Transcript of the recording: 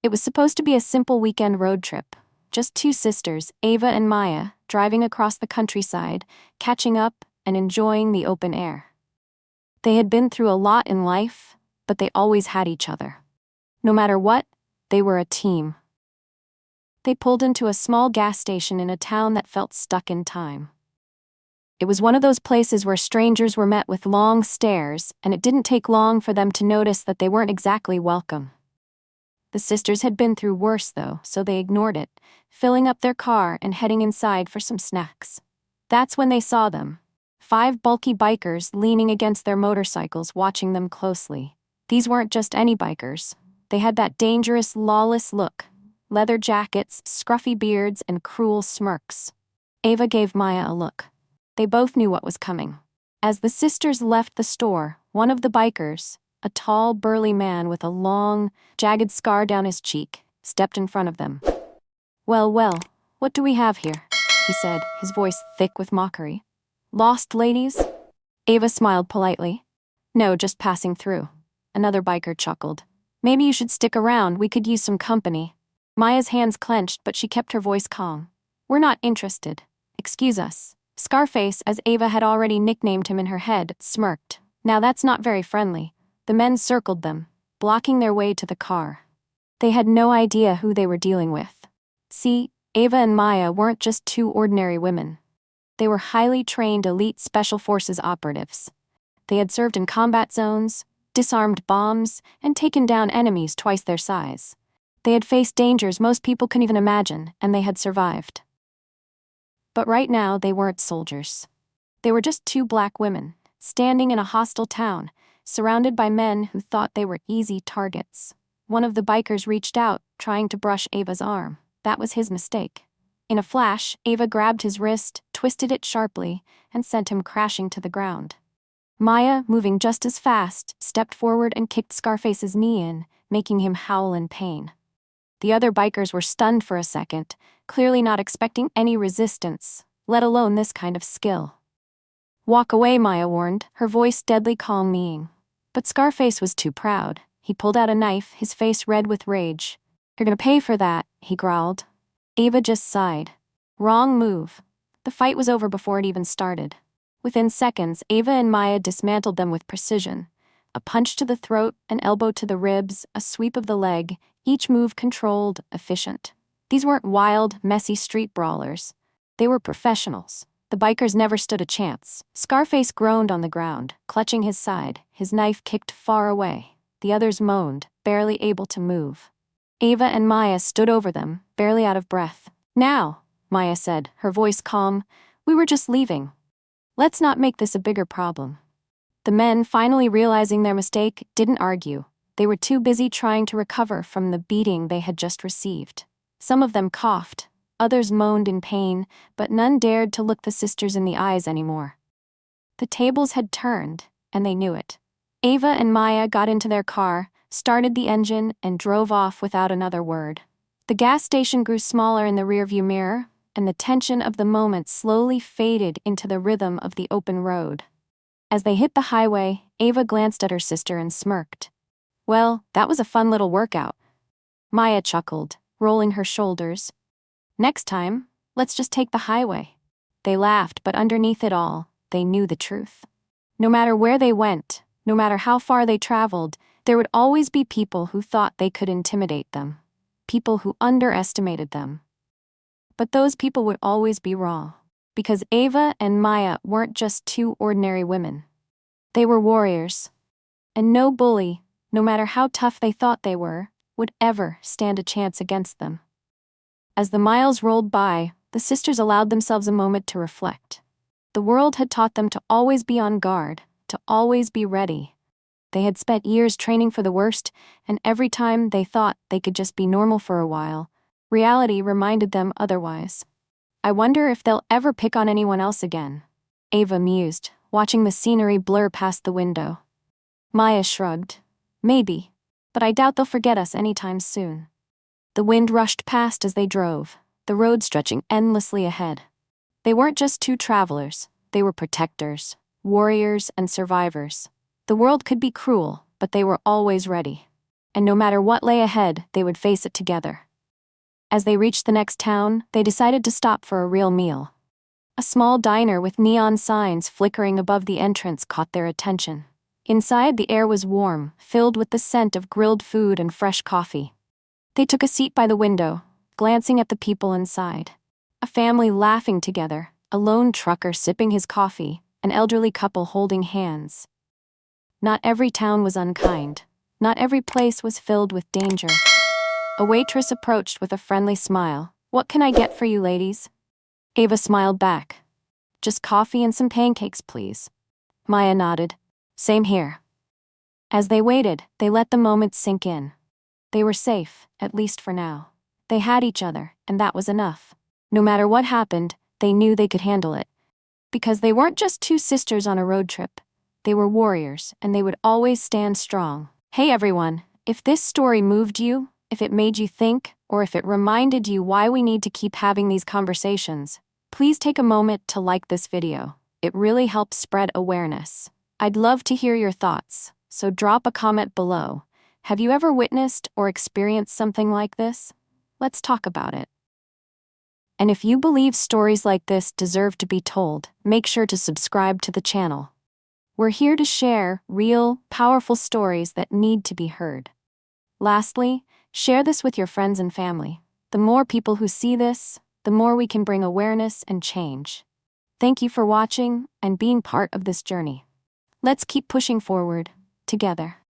It was supposed to be a simple weekend road trip. Just two sisters, Ava and Maya, driving across the countryside, catching up and enjoying the open air. They had been through a lot in life, but they always had each other. No matter what, they were a team. They pulled into a small gas station in a town that felt stuck in time. It was one of those places where strangers were met with long stares, and it didn't take long for them to notice that they weren't exactly welcome. The sisters had been through worse, though, so they ignored it, filling up their car and heading inside for some snacks. That's when they saw them. 5 bulky bikers leaning against their motorcycles, watching them closely. These weren't just any bikers. They had that dangerous, lawless look. Leather jackets, scruffy beards, and cruel smirks. Ava gave Maya a look. They both knew what was coming. As the sisters left the store, one of the bikers, a tall, burly man with a long, jagged scar down his cheek, stepped in front of them. Well, what do we have here?" he said, his voice thick with mockery. "Lost ladies?" Ava smiled politely. "No, just passing through." Another biker chuckled. "Maybe you should stick around, we could use some company." Maya's hands clenched, but she kept her voice calm. "We're not interested. Excuse us." Scarface, as Ava had already nicknamed him in her head, smirked. "Now that's not very friendly." The men circled them, blocking their way to the car. They had no idea who they were dealing with. See, Ava and Maya weren't just two ordinary women. They were highly trained elite special forces operatives. They had served in combat zones, disarmed bombs, and taken down enemies twice their size. They had faced dangers most people couldn't even imagine, and they had survived. But right now, they weren't soldiers. They were just two black women, standing in a hostile town, surrounded by men who thought they were easy targets. One of the bikers reached out, trying to brush Ava's arm. That was his mistake. In a flash, Ava grabbed his wrist, twisted it sharply, and sent him crashing to the ground. Maya, moving just as fast, stepped forward and kicked Scarface's knee in, making him howl in pain. The other bikers were stunned for a second, clearly not expecting any resistance, let alone this kind of skill. "Walk away," Maya warned, her voice deadly calming. But Scarface was too proud. He pulled out a knife, his face red with rage. "You're gonna pay for that," he growled. Ava just sighed. Wrong move. The fight was over before it even started. Within seconds, Ava and Maya dismantled them with precision. A punch to the throat, an elbow to the ribs, a sweep of the leg, each move controlled, efficient. These weren't wild, messy street brawlers. They were professionals. The bikers never stood a chance. Scarface groaned on the ground, clutching his side, his knife kicked far away. The others moaned, barely able to move. Ava and Maya stood over them, barely out of breath. "Now," Maya said, her voice calm, "we were just leaving. Let's not make this a bigger problem." The men, finally realizing their mistake, didn't argue. They were too busy trying to recover from the beating they had just received. Some of them coughed. Others moaned in pain, but none dared to look the sisters in the eyes anymore. The tables had turned, and they knew it. Ava and Maya got into their car, started the engine, and drove off without another word. The gas station grew smaller in the rearview mirror, and the tension of the moment slowly faded into the rhythm of the open road. As they hit the highway, Ava glanced at her sister and smirked. "Well, that was a fun little workout." Maya chuckled, rolling her shoulders. "Next time, let's just take the highway." They laughed, but underneath it all, they knew the truth. No matter where they went, no matter how far they traveled, there would always be people who thought they could intimidate them. People who underestimated them. But those people would always be wrong. Because Ava and Maya weren't just two ordinary women. They were warriors. And no bully, no matter how tough they thought they were, would ever stand a chance against them. As the miles rolled by, the sisters allowed themselves a moment to reflect. The world had taught them to always be on guard, to always be ready. They had spent years training for the worst, and every time they thought they could just be normal for a while, reality reminded them otherwise. "I wonder if they'll ever pick on anyone else again," Ava mused, watching the scenery blur past the window. Maya shrugged. "Maybe, but I doubt they'll forget us anytime soon." The wind rushed past as they drove, the road stretching endlessly ahead. They weren't just two travelers, they were protectors, warriors, and survivors. The world could be cruel, but they were always ready. and no matter what lay ahead, they would face it together. As they reached the next town, they decided to stop for a real meal. A small diner with neon signs flickering above the entrance caught their attention. Inside, the air was warm, filled with the scent of grilled food and fresh coffee. They took a seat by the window, glancing at the people inside. A family laughing together, a lone trucker sipping his coffee, an elderly couple holding hands. Not every town was unkind. Not every place was filled with danger. A waitress approached with a friendly smile. "What can I get for you, ladies?" Ava smiled back. "Just coffee and some pancakes, please." Maya nodded. "Same here." As they waited, they let the moment sink in. They were safe, at least for now. They had each other, and that was enough. No matter what happened, they knew they could handle it. Because they weren't just two sisters on a road trip. They were warriors, and they would always stand strong. Hey everyone, if this story moved you, if it made you think, or if it reminded you why we need to keep having these conversations, please take a moment to like this video. It really helps spread awareness. I'd love to hear your thoughts, so drop a comment below. Have you ever witnessed or experienced something like this? Let's talk about it. And if you believe stories like this deserve to be told, make sure to subscribe to the channel. We're here to share real, powerful stories that need to be heard. Lastly, share this with your friends and family. The more people who see this, the more we can bring awareness and change. Thank you for watching and being part of this journey. Let's keep pushing forward, together.